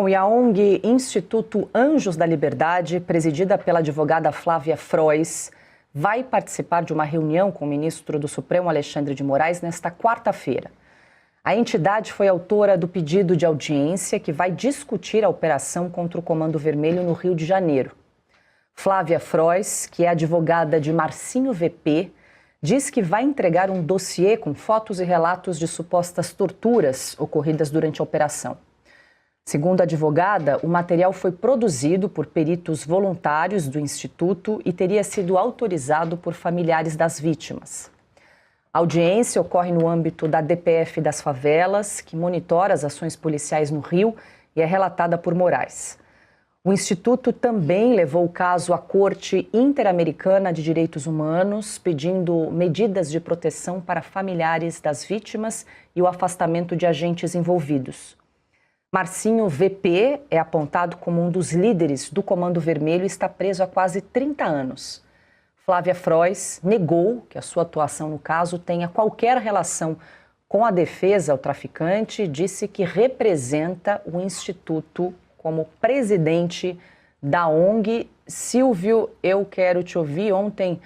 Bom, e a ONG Instituto Anjos da Liberdade, presidida pela advogada Flávia Frois, vai participar de uma reunião com o ministro do Supremo Alexandre de Moraes nesta quarta-feira. A entidade foi autora do pedido de audiência que vai discutir a operação contra o Comando Vermelho no Rio de Janeiro. Flávia Frois, que é advogada de Marcinho VP, diz que vai entregar um dossiê com fotos e relatos de supostas torturas ocorridas durante a operação. Segundo a advogada, o material foi produzido por peritos voluntários do Instituto e teria sido autorizado por familiares das vítimas. A audiência ocorre no âmbito da DPF das Favelas, que monitora as ações policiais no Rio e é relatada por Moraes. O Instituto também levou o caso à Corte Interamericana de Direitos Humanos, pedindo medidas de proteção para familiares das vítimas e o afastamento de agentes envolvidos. Marcinho VP é apontado como um dos líderes do Comando Vermelho e está preso há quase 30 anos. Flávia Frois negou que a sua atuação no caso tenha qualquer relação com a defesa ao traficante e disse que representa o Instituto como presidente da ONG. Silvio, eu quero te ouvir. Ontem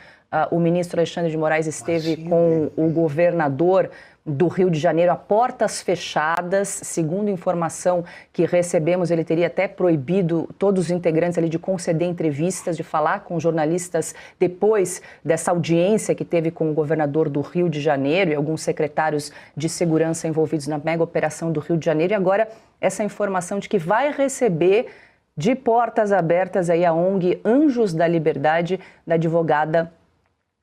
o ministro Alexandre de Moraes esteve com o governador do Rio de Janeiro a portas fechadas. Segundo informação que recebemos, ele teria até proibido todos os integrantes ali de conceder entrevistas, de falar com jornalistas depois dessa audiência que teve com o governador do Rio de Janeiro e alguns secretários de segurança envolvidos na mega operação do Rio de Janeiro. E agora essa informação de que vai receber de portas abertas aí a ONG Anjos da Liberdade, da advogada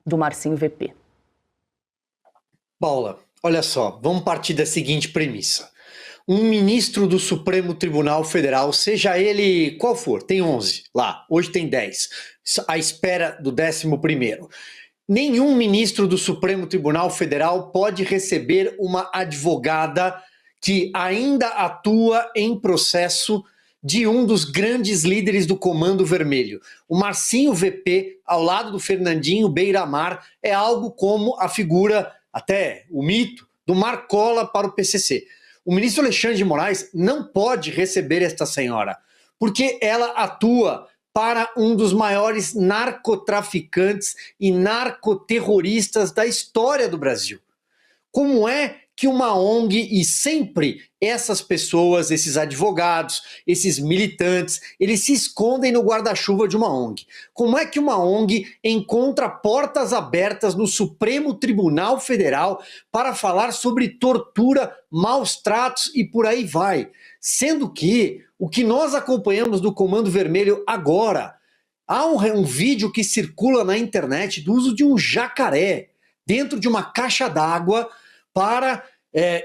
do Marcinho VP. Paula, olha só, vamos partir da seguinte premissa. Um ministro do Supremo Tribunal Federal, seja ele qual for, tem 11 lá, hoje tem 10, à espera do 11º. Nenhum ministro do Supremo Tribunal Federal pode receber uma advogada que ainda atua em processo de um dos grandes líderes do Comando Vermelho. O Marcinho VP, ao lado do Fernandinho Beiramar, é algo como a figura, até o mito, do Marcola para o PCC. O ministro Alexandre de Moraes não pode receber esta senhora, porque ela atua para um dos maiores narcotraficantes e narcoterroristas da história do Brasil. Como é que uma ONG, e sempre essas pessoas, esses advogados, esses militantes, eles se escondem no guarda-chuva de uma ONG? Como é que uma ONG encontra portas abertas no Supremo Tribunal Federal para falar sobre tortura, maus tratos e por aí vai? Sendo que o que nós acompanhamos do Comando Vermelho agora, há um vídeo que circula na internet do uso de um jacaré dentro de uma caixa d'água para,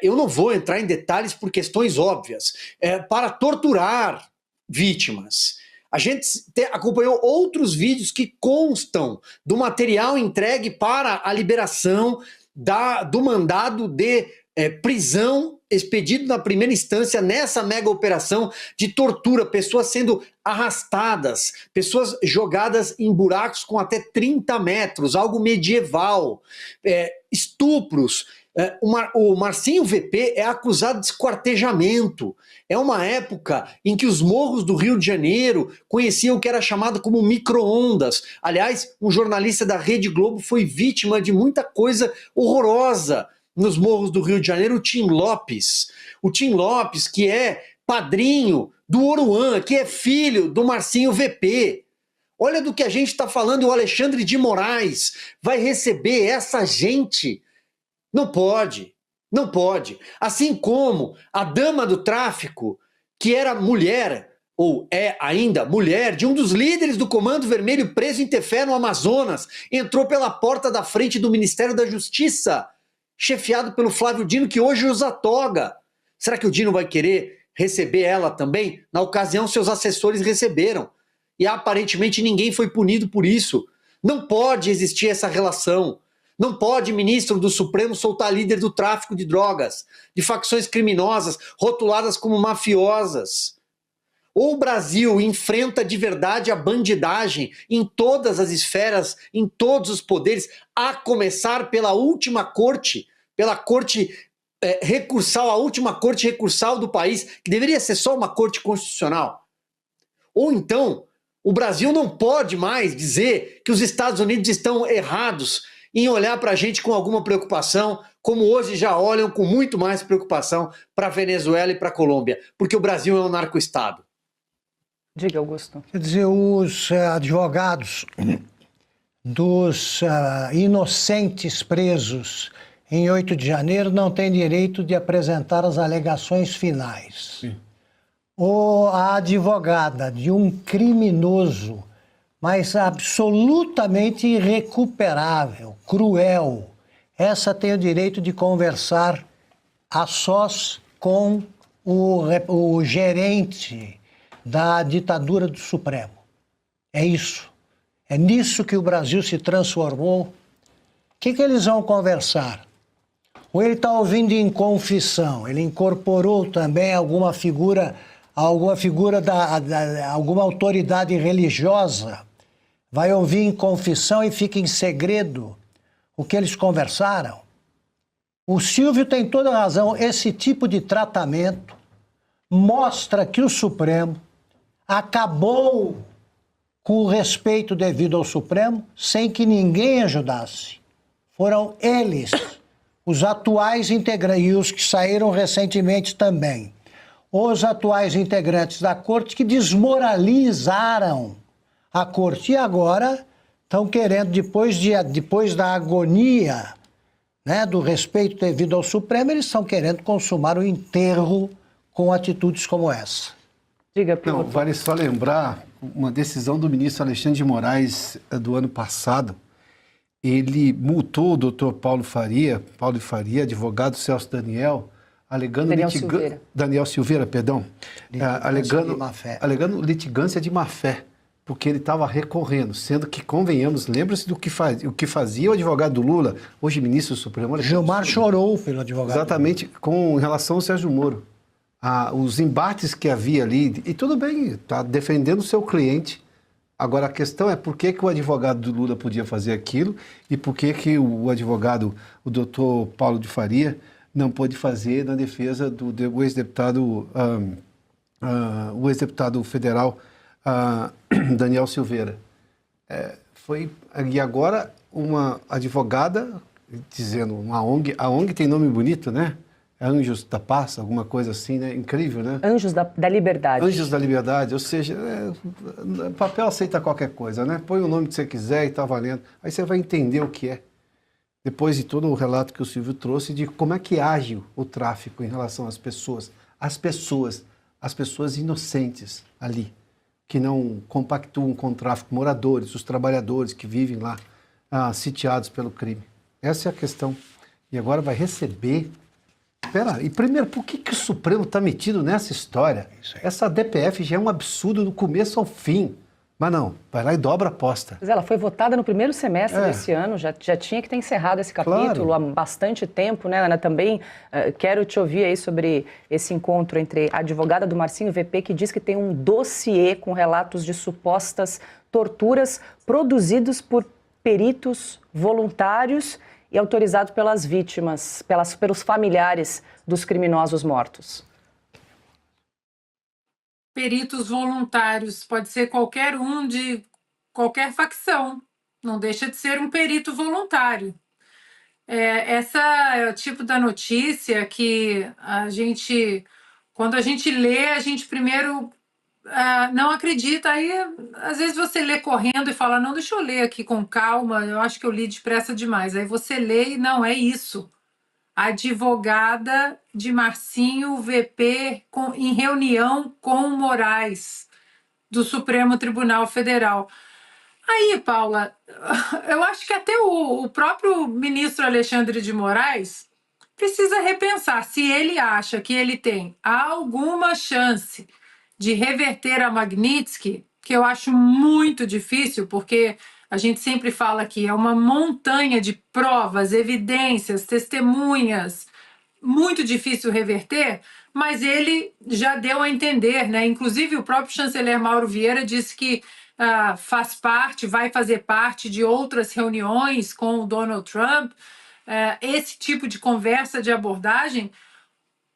eu não vou entrar em detalhes por questões óbvias, para torturar vítimas. A gente acompanhou outros vídeos que constam do material entregue para a liberação do mandado de prisão expedido na primeira instância nessa mega operação de tortura, pessoas sendo arrastadas, pessoas jogadas em buracos com até 30 metros, algo medieval, estupros. O Marcinho VP é acusado de esquartejamento. É uma época em que os morros do Rio de Janeiro conheciam o que era chamado como micro-ondas. Aliás, um jornalista da Rede Globo foi vítima de muita coisa horrorosa nos morros do Rio de Janeiro, o Tim Lopes. O Tim Lopes, que é padrinho do Oruan, que é filho do Marcinho VP. Olha do que a gente está falando, o Alexandre de Moraes vai receber essa gente. Não pode, não pode. Assim como a dama do tráfico, que era mulher, ou é ainda mulher, de um dos líderes do Comando Vermelho preso em Tefé, no Amazonas, entrou pela porta da frente do Ministério da Justiça, chefiado pelo Flávio Dino, que hoje usa toga. Será que o Dino vai querer receber ela também? Na ocasião, seus assessores receberam. E aparentemente ninguém foi punido por isso. Não pode existir essa relação. Não pode ministro do Supremo soltar líder do tráfico de drogas, de facções criminosas, rotuladas como mafiosas. Ou o Brasil enfrenta de verdade a bandidagem em todas as esferas, em todos os poderes, a começar pela última corte, pela corte recursal, a última corte recursal do país, que deveria ser só uma corte constitucional. Ou então, o Brasil não pode mais dizer que os Estados Unidos estão errados em olhar para a gente com alguma preocupação, como hoje já olham com muito mais preocupação para a Venezuela e para a Colômbia, porque o Brasil é um narco-estado. Diga, Augusto. Quer dizer, os advogados dos inocentes presos em 8 de janeiro não têm direito de apresentar as alegações finais. Sim. Ou a advogada de um criminoso, mas absolutamente irrecuperável, cruel, essa tem o direito de conversar a sós com o gerente da ditadura do Supremo. É isso. É nisso que o Brasil se transformou. O que eles vão conversar? Ou ele está ouvindo em confissão, ele incorporou também alguma figura alguma autoridade religiosa, vai ouvir em confissão e fica em segredo o que eles conversaram. O Silvio tem toda a razão, esse tipo de tratamento mostra que o Supremo acabou com o respeito devido ao Supremo sem que ninguém ajudasse. Foram eles, os atuais integrantes, e os que saíram recentemente também, os atuais integrantes da Corte que desmoralizaram a Corte. E agora estão querendo, depois da agonia, né, do respeito devido ao Supremo, eles estão querendo consumar o enterro com atitudes como essa. Diga, Piloto. Não, vale só lembrar uma decisão do ministro Alexandre de Moraes do ano passado. Ele multou o doutor Paulo Faria, advogado Celso Daniel, alegando Daniel Silveira, perdão, alegando litigância de má-fé, porque ele estava recorrendo, sendo que, convenhamos, lembra-se do que fazia o advogado do Lula, hoje ministro do Supremo. Gilmar chorou pelo advogado. Exatamente, com relação ao Sérgio Moro. Os embates que havia ali, e tudo bem, está defendendo o seu cliente. Agora, a questão é por que o advogado do Lula podia fazer aquilo e por que o advogado, o doutor Paulo de Faria, não pôde fazer na defesa do ex-deputado federal Daniel Silveira. E agora uma advogada dizendo, a ONG tem nome bonito, né? Anjos da Paz, alguma coisa assim, né? Incrível, né? Anjos da Liberdade. Anjos da Liberdade, ou seja, papel aceita qualquer coisa, né? Põe o nome que você quiser e tá valendo. Aí você vai entender o que é. Depois de todo o relato que o Silvio trouxe de como é que age o tráfico em relação às pessoas. As pessoas inocentes ali, que não compactuam com o tráfico, moradores, os trabalhadores que vivem lá, sitiados pelo crime. Essa é a questão. E agora vai receber... Espera, e primeiro, por que o Supremo está metido nessa história? Essa DPF já é um absurdo do começo ao fim. Mas não, vai lá e dobra a aposta. Mas ela foi votada no primeiro semestre desse ano, já tinha que ter encerrado esse capítulo há bastante tempo, né, Ana? Também quero te ouvir aí sobre esse encontro entre a advogada do Marcinho VP, que diz que tem um dossiê com relatos de supostas torturas produzidos por peritos voluntários e autorizado pelas vítimas, pelos familiares dos criminosos mortos. Peritos voluntários, pode ser qualquer um de qualquer facção, não deixa de ser um perito voluntário. Essa é o tipo da notícia que quando a gente lê, a gente primeiro não acredita, aí às vezes você lê correndo e fala, não, deixa eu ler aqui com calma, eu acho que eu li depressa demais. Aí você lê e não, é isso. Advogada de Marcinho VP em reunião com Moraes, do Supremo Tribunal Federal. Aí, Paula, eu acho que até o próprio ministro Alexandre de Moraes precisa repensar se ele acha que ele tem alguma chance de reverter a Magnitsky, que eu acho muito difícil, porque a gente sempre fala que é uma montanha de provas, evidências, testemunhas, muito difícil reverter, mas ele já deu a entender, né? Inclusive o próprio chanceler Mauro Vieira disse que vai fazer parte de outras reuniões com o Donald Trump. esse tipo de conversa, de abordagem,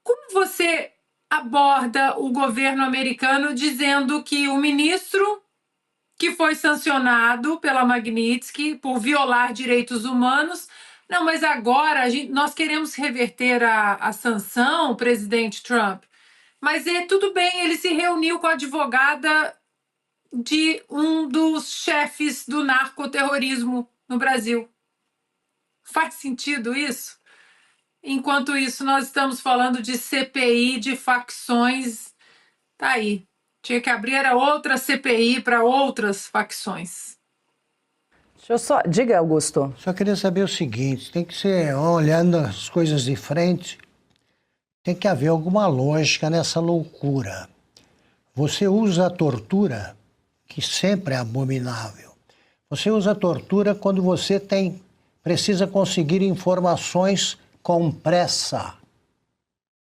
como você aborda o governo americano dizendo que o ministro que foi sancionado pela Magnitsky por violar direitos humanos, não, mas agora nós queremos reverter a sanção, o presidente Trump, mas tudo bem, ele se reuniu com a advogada de um dos chefes do narcoterrorismo no Brasil. Faz sentido isso? Enquanto isso, nós estamos falando de CPI, de facções. Tá aí. Tinha que abrir outra CPI para outras facções. Deixa eu só... Diga, Augusto. Só queria saber o seguinte, tem que ser, olhando as coisas de frente, tem que haver alguma lógica nessa loucura. Você usa a tortura, que sempre é abominável. Você usa a tortura quando você precisa conseguir informações com pressa.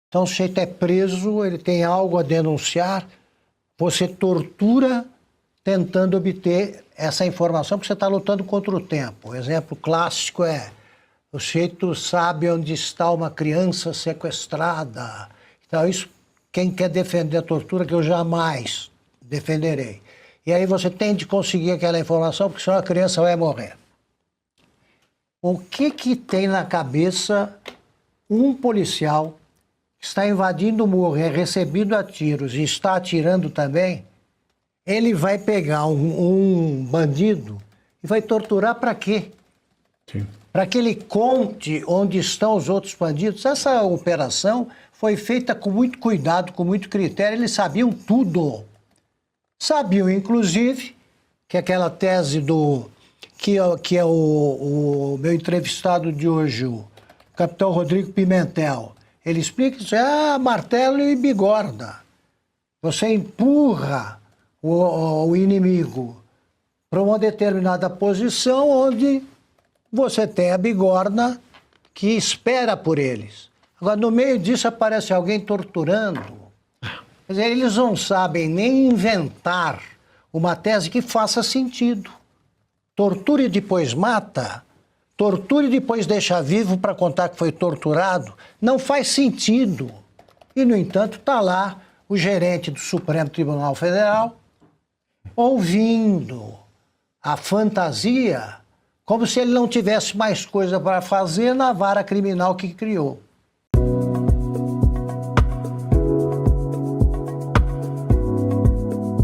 Então, o sujeito é preso, ele tem algo a denunciar, você tortura tentando obter essa informação, porque você está lutando contra o tempo. O exemplo clássico é, o sujeito sabe onde está uma criança sequestrada. Então, isso, quem quer defender a tortura, que eu jamais defenderei. E aí você tem de conseguir aquela informação, porque senão a criança vai morrer. O que tem na cabeça um policial que está invadindo o morro, é recebido a tiros e está atirando também? Ele vai pegar um bandido e vai torturar para quê? Para que ele conte onde estão os outros bandidos. Essa operação foi feita com muito cuidado, com muito critério, eles sabiam tudo. Sabiam, inclusive, que aquela tese que é o meu entrevistado de hoje, o capitão Rodrigo Pimentel, ele explica isso, martelo e bigorna. Você empurra o inimigo para uma determinada posição onde você tem a bigorna que espera por eles. Agora, no meio disso aparece alguém torturando. Quer dizer, eles não sabem nem inventar uma tese que faça sentido. Tortura e depois mata, tortura e depois deixa vivo para contar que foi torturado, não faz sentido. E, no entanto, está lá o gerente do Supremo Tribunal Federal ouvindo a fantasia como se ele não tivesse mais coisa para fazer na vara criminal que criou.